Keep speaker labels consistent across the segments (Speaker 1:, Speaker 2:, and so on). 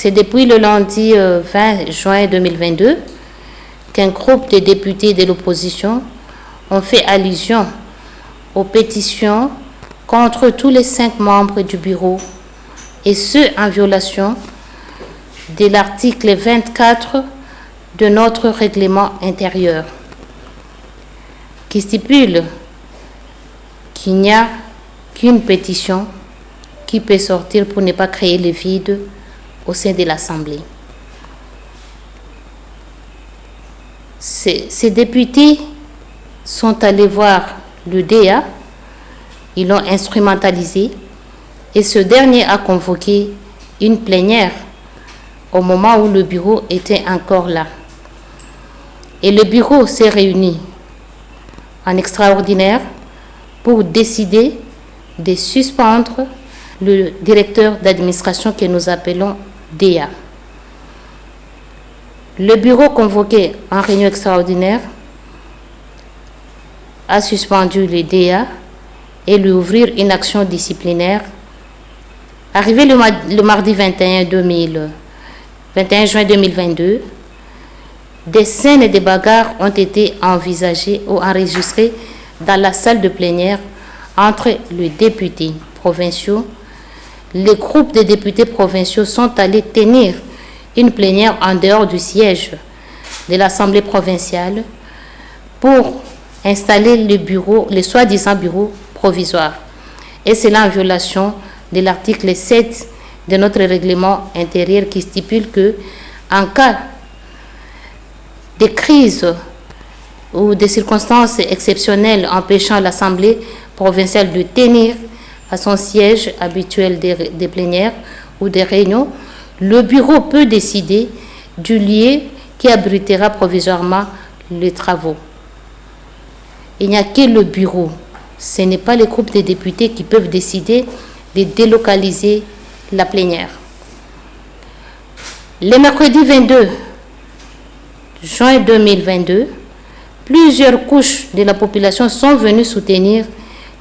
Speaker 1: C'est depuis le lundi 20 juin 2022 qu'un groupe de députés de l'opposition ont fait allusion aux pétitions contre tous les 5 membres du bureau, et ce en violation de l'article 24 de notre règlement intérieur, qui stipule qu'il n'y a qu'une pétition qui peut sortir pour ne pas créer le vide au sein de l'Assemblée. Ces députés sont allés voir le DEA, ils l'ont instrumentalisé et ce dernier a convoqué une plénière au moment où le bureau était encore là. Et le bureau s'est réuni en extraordinaire pour décider de suspendre le directeur d'administration que nous appelons DEA. Le bureau convoqué en réunion extraordinaire a suspendu le DEA et lui ouvrir une action disciplinaire. Arrivé le mardi 21 juin 2022, des scènes et des bagarres ont été envisagées ou enregistrées dans la salle de plénière entre les députés provinciaux. Les groupes de députés provinciaux sont allés tenir une plénière en dehors du siège de l'Assemblée provinciale pour installer le soi-disant bureau provisoire. Et c'est là en violation de l'article 7 de notre règlement intérieur qui stipule que en cas de crise ou de circonstances exceptionnelles empêchant l'Assemblée provinciale de tenir à son siège habituel des plénières ou des réunions, le bureau peut décider du lieu qui abritera provisoirement les travaux. Il n'y a que le bureau. Ce n'est pas les groupes de députés qui peuvent décider de délocaliser la plénière. Le mercredi 22 juin 2022, plusieurs couches de la population sont venues soutenir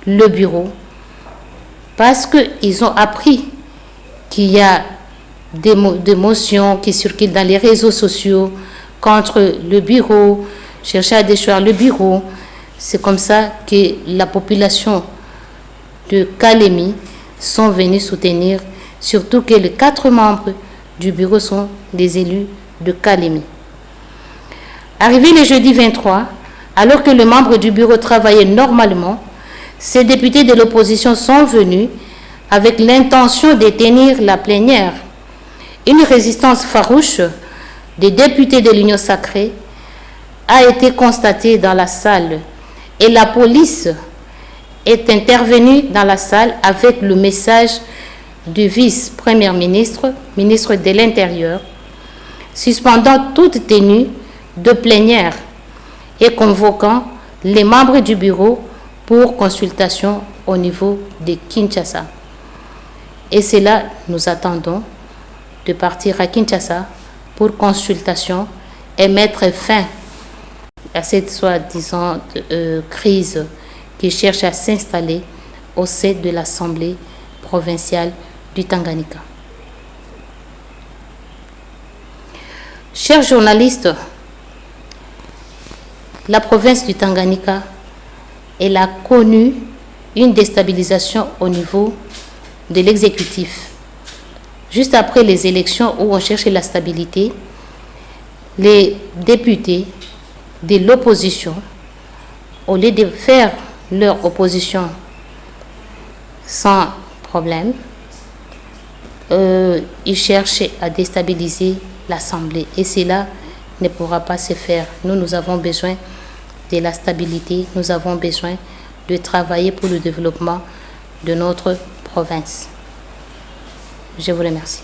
Speaker 1: le bureau parce qu'ils ont appris qu'il y a des motions qui circulent dans les réseaux sociaux contre le bureau, chercher à déchoir le bureau. C'est comme ça que la population de Kalemi sont venus soutenir, surtout que les 4 membres du bureau sont des élus de Kalemi. Arrivé le jeudi 23, alors que les membres du bureau travaillaient normalement, ces députés de l'opposition sont venus avec l'intention de tenir la plénière. Une résistance farouche des députés de l'Union sacrée a été constatée dans la salle et la police est intervenue dans la salle avec le message du vice-premier ministre, ministre de l'Intérieur, suspendant toute tenue de plénière et convoquant les membres du bureau pour consultation au niveau de Kinshasa. Et c'est là nous attendons de partir à Kinshasa pour consultation et mettre fin à cette soi-disant crise qui cherche à s'installer au sein de l'Assemblée provinciale du Tanganyika. Chers journalistes, la province du Tanganyika, elle a connu une déstabilisation au niveau de l'exécutif. Juste après les élections où on cherchait la stabilité, les députés de l'opposition, au lieu de faire leur opposition sans problème, ils cherchent à déstabiliser l'Assemblée. Et cela ne pourra pas se faire. Nous avons besoin de la stabilité, nous avons besoin de travailler pour le développement de notre province. Je vous remercie.